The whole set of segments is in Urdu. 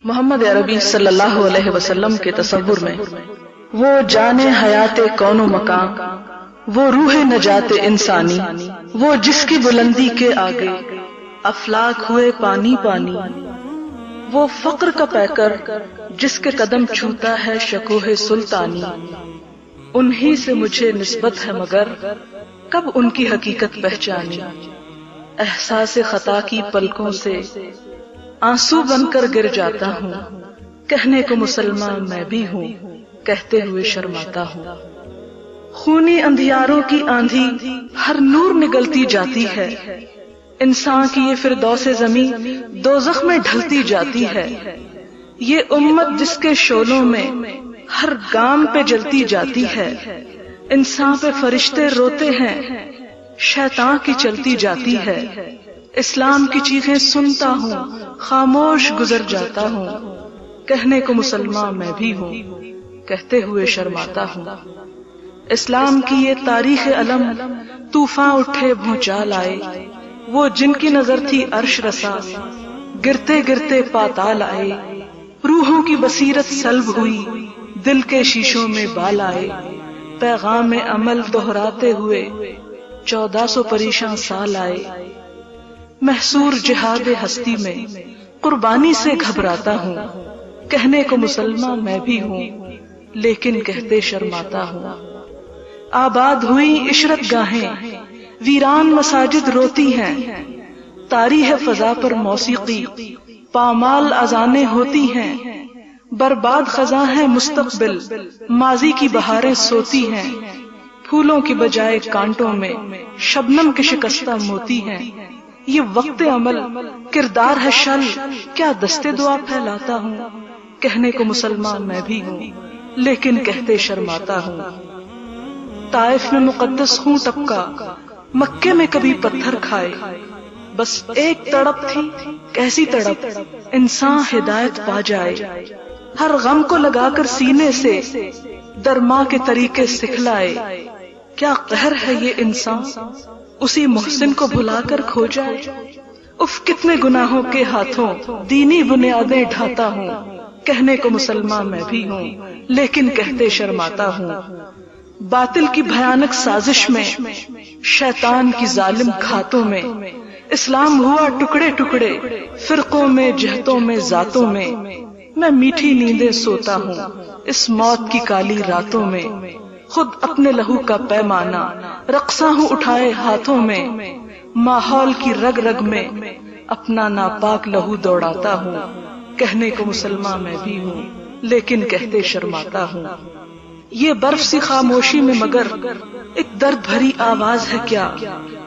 محمد عربی صلی اللہ علیہ وسلم کے تصور میں وہ جان حیات کون و مکان، وہ روح نجات انسانی، وہ جس کی بلندی کے آگے افلاک ہوئے پانی پانی، وہ فقر کا پیکر جس کے قدم چھوتا ہے شکوہ سلطانی، انہی سے مجھے نسبت ہے مگر کب ان کی حقیقت پہچانی، احساس خطا کی پلکوں سے آنسو بن کر گر جاتا ہوں، کہنے کو مسلمان میں بھی ہوں، کہتے ہوئے شرماتا ہوں، خونی اندھیاروں کی آندھی ہر نور نگلتی جاتی ہے، انسان کی یہ فردوس زمین دوزخ میں ڈھلتی جاتی ہے، یہ امت جس کے شعلوں میں ہر گام پہ جلتی جاتی ہے، انسان پہ فرشتے روتے ہیں، شیطان کی چلتی جاتی ہے، اسلام کی چیخیں سنتا ہوں، خاموش گزر جاتا ہوں، کہنے کو مسلمان میں بھی ہوں، کہتے ہوئے شرماتا ہوں، اسلام کی یہ تاریخ علم طوفان اٹھے بھونچال آئے، وہ جن کی نظر تھی عرش رسا گرتے گرتے پاتال آئے، روحوں کی بصیرت سلب ہوئی دل کے شیشوں میں بال آئے، پیغام عمل دہراتے ہوئے 1400 پریشان سال آئے، محصور جہاد ہستی میں قربانی سے گھبراتا ہوں، کہنے کو مسلمان میں بھی ہوں، لیکن کہتے شرماتا ہوں، آباد ہوئی عشرت گاہیں ویران مساجد روتی ہیں، طاری ہے فضا پر موسیقی پامال اذانیں ہوتی ہیں، برباد خزاں ہے مستقبل ماضی کی بہاریں سوتی ہیں، پھولوں کی بجائے کانٹوں میں شبنم کے شکستہ موتی ہیں، یہ وقت عمل کردار ہے شل کیا دستے دعا پھیلاتا ہوں، کہنے کو مسلمان میں بھی ہوں، لیکن کہتے شرماتا ہوں، طائف میں مقدس خون ٹپکا مکے میں کبھی پتھر کھائے، بس ایک تڑپ تھی کیسی تڑپ انسان ہدایت پا جائے، ہر غم کو لگا کر سینے سے درما کے طریقے سکھلائے، کیا قہر ہے یہ انسان اسی محسن کو بھلا کر کھو جائے، اف کتنے گناہوں کے ہاتھوں دینی بنیادیں ڈھاتا ہوں، کہنے کو مسلمان میں بھی ہوں، لیکن کہتے شرماتا ہوں، باطل کی بھیانک سازش میں شیطان کی ظالم گھاتوں میں اسلام ہوا ٹکڑے ٹکڑے فرقوں میں جہتوں میں ذاتوں میں، میں میٹھی نیندیں سوتا ہوں اس موت کی کالی راتوں میں، خود اپنے لہو کا پیمانہ رقصاں ہوں اٹھائے ہاتھوں میں، ماحول کی رگ رگ میں اپنا ناپاک لہو دوڑاتا ہوں، کہنے کو مسلمان میں بھی ہوں، لیکن کہتے شرماتا ہوں، یہ برف سی خاموشی میں مگر ایک درد بھری آواز ہے کیا،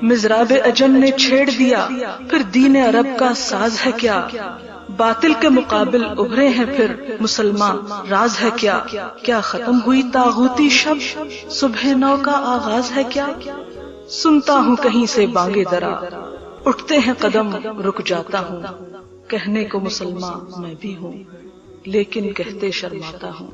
مضراب عجم نے چھیڑ دیا پھر دین عرب کا ساز ہے کیا، باطل کے مقابل ابھرے ہیں پھر مسلمان راز ہے کیا، کیا ختم ہوئی طاغوتی شب صبح نو کا آغاز ہے کیا، سنتا ہوں کہیں سے بانگے درا اٹھتے ہیں قدم رک جاتا ہوں، کہنے کو مسلمان میں بھی ہوں، لیکن کہتے شرماتا ہوں۔